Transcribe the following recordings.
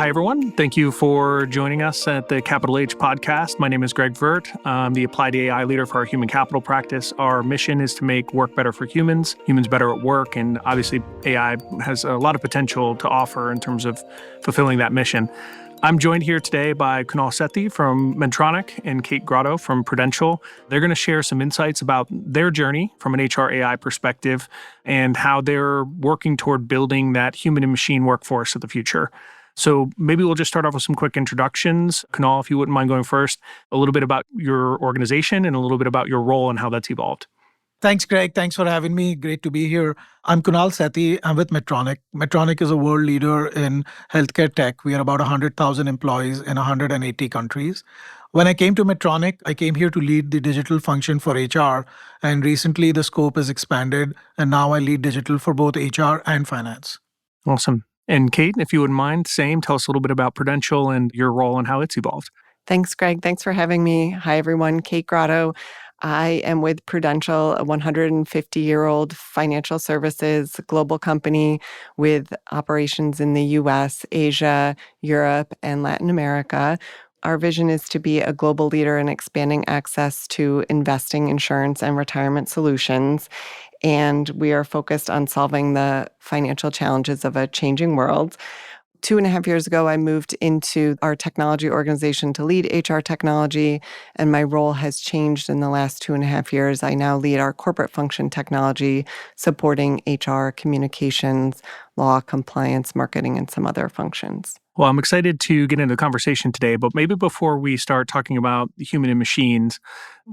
Hi, everyone. Thank you for joining us at the Capital H podcast. My name is Greg Vert. I'm the Applied AI leader for our human capital practice. Our mission is to make work better for humans better at work, and obviously AI has a lot of potential to offer in terms of fulfilling that mission. I'm joined here today by Kunal Sethi from Medtronic and Kate Gratto from Prudential. They're going to share some insights about their journey from an HR AI perspective and how they're working toward building that human and machine workforce of the future. So maybe we'll just start off with some quick introductions. Kunal, if you wouldn't mind going first, a little bit about your organization and a little bit about your role and how that's evolved. Thanks, Greg. Thanks for having me. Great to be here. I'm Kunal Sethi. I'm with Medtronic. Medtronic is a world leader in healthcare tech. We are about 100,000 employees in 180 countries. When I came to Medtronic, I came here to lead the digital function for HR. And recently, the scope has expanded. And now I lead digital for both HR and finance. Awesome. And Kate, if you wouldn't mind, tell us a little bit about Prudential and your role and how it's evolved. Thanks, Greg. Thanks for having me. Hi, everyone. Kate Gratto. I am with Prudential, a 150-year-old financial services global company with operations in the U.S., Asia, Europe, and Latin America. Our vision is to be a global leader in expanding access to investing, insurance, and retirement solutions. And we are focused on solving the financial challenges of a changing world. 2.5 years ago, I moved into our technology organization to lead HR technology, and my role has changed in the last 2.5 years. I now lead our corporate function technology, supporting HR, communications, law, compliance, marketing, and some other functions. Well, I'm excited to get into the conversation today, but maybe before we start talking about human and machines,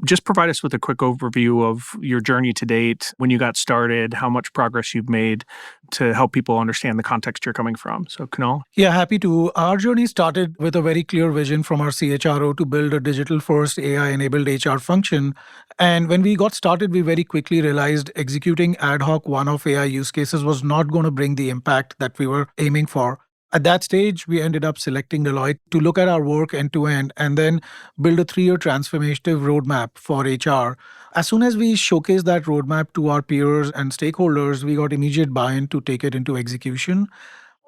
just provide us with a quick overview of your journey to date, when you got started, how much progress you've made to help people understand the context you're coming from. So, Kunal? Yeah, happy to. Our journey started with a very clear vision from our CHRO to build a digital-first AI-enabled HR function. And when we got started, we very quickly realized executing ad hoc one-off AI use cases was not going to bring the impact that we were aiming for. At that stage, we ended up selecting Deloitte to look at our work end to end and then build a 3-year transformative roadmap for HR. As soon as we showcased that roadmap to our peers and stakeholders, we got immediate buy-in to take it into execution.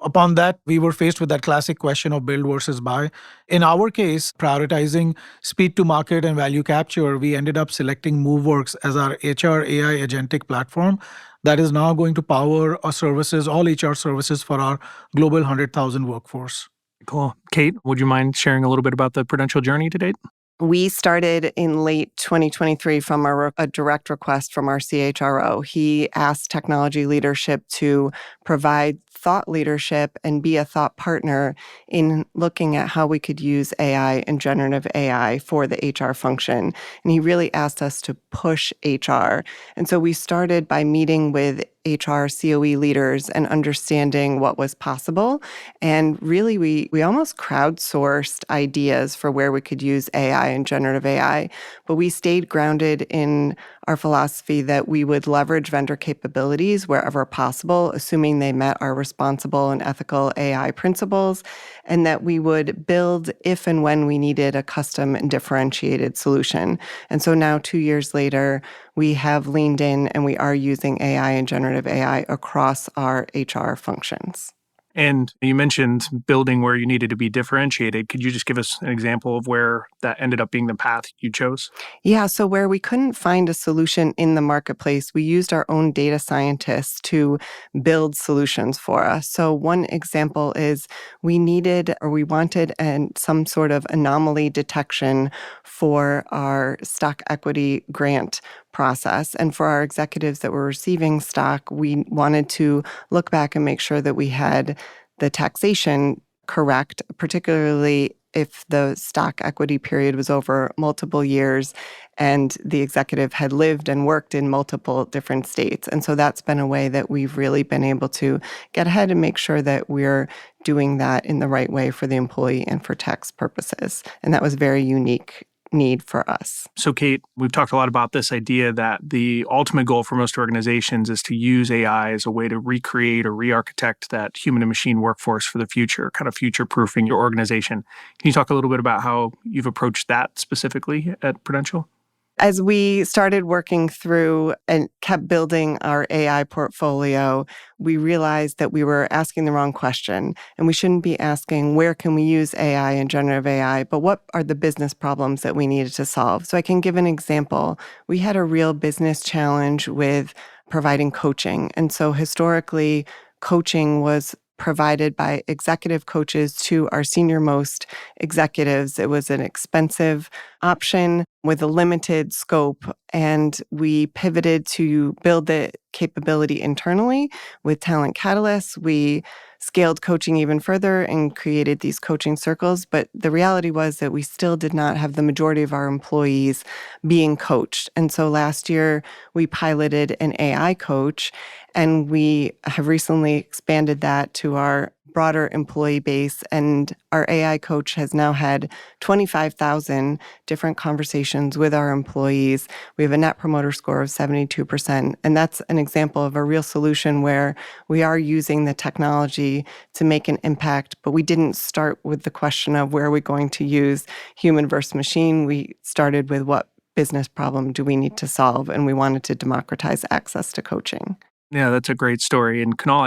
Upon that, we were faced with that classic question of build versus buy. In our case, prioritizing speed to market and value capture, we ended up selecting MoveWorks as our HR AI agentic platform that is now going to power our services, all HR services for our global 100,000 workforce. Cool. Kate, would you mind sharing a little bit about the Prudential journey to date? We started in late 2023 from a direct request from our CHRO. He asked technology leadership to provide thought leadership and be a thought partner in looking at how we could use AI and generative AI for the HR function. And he really asked us to push HR. And so we started by meeting with HR COE leaders and understanding what was possible. And really, we almost crowdsourced ideas for where we could use AI and generative AI. But we stayed grounded in our philosophy that we would leverage vendor capabilities wherever possible, assuming they met our responsible and ethical AI principles, and that we would build if and when we needed a custom and differentiated solution. And so now, 2 years later, we have leaned in and we are using AI and generative AI across our HR functions. And you mentioned building where you needed to be differentiated. Could you just give us an example of where that ended up being the path you chose? Yeah, so where we couldn't find a solution in the marketplace, we used our own data scientists to build solutions for us. So one example is we wanted some sort of anomaly detection for our stock equity grant process. And for our executives that were receiving stock, we wanted to look back and make sure that we had the taxation correct, particularly if the stock equity period was over multiple years and the executive had lived and worked in multiple different states. And so that's been a way that we've really been able to get ahead and make sure that we're doing that in the right way for the employee and for tax purposes. And that was very unique need for us. So, Kate, we've talked a lot about this idea that the ultimate goal for most organizations is to use AI as a way to recreate or re-architect that human and machine workforce for the future, kind of future-proofing your organization. Can you talk a little bit about how you've approached that specifically at Prudential? As we started working through and kept building our AI portfolio, we realized that we were asking the wrong question. And we shouldn't be asking, where can we use AI and generative AI, but what are the business problems that we needed to solve? So I can give an example. We had a real business challenge with providing coaching. And so historically, coaching was provided by executive coaches to our senior-most executives. It was an expensive option with a limited scope, and we pivoted to build the capability internally with Talent Catalyst. We scaled coaching even further and created these coaching circles, but the reality was that we still did not have the majority of our employees being coached. And so last year, we piloted an AI coach, and we have recently expanded that to our broader employee base. And our AI coach has now had 25,000 different conversations with our employees. We have a net promoter score of 72%. And that's an example of a real solution where we are using the technology to make an impact, but we didn't start with the question of where are we going to use human versus machine. We started with what business problem do we need to solve, and we wanted to democratize access to coaching. Yeah, that's a great story. And Kunal,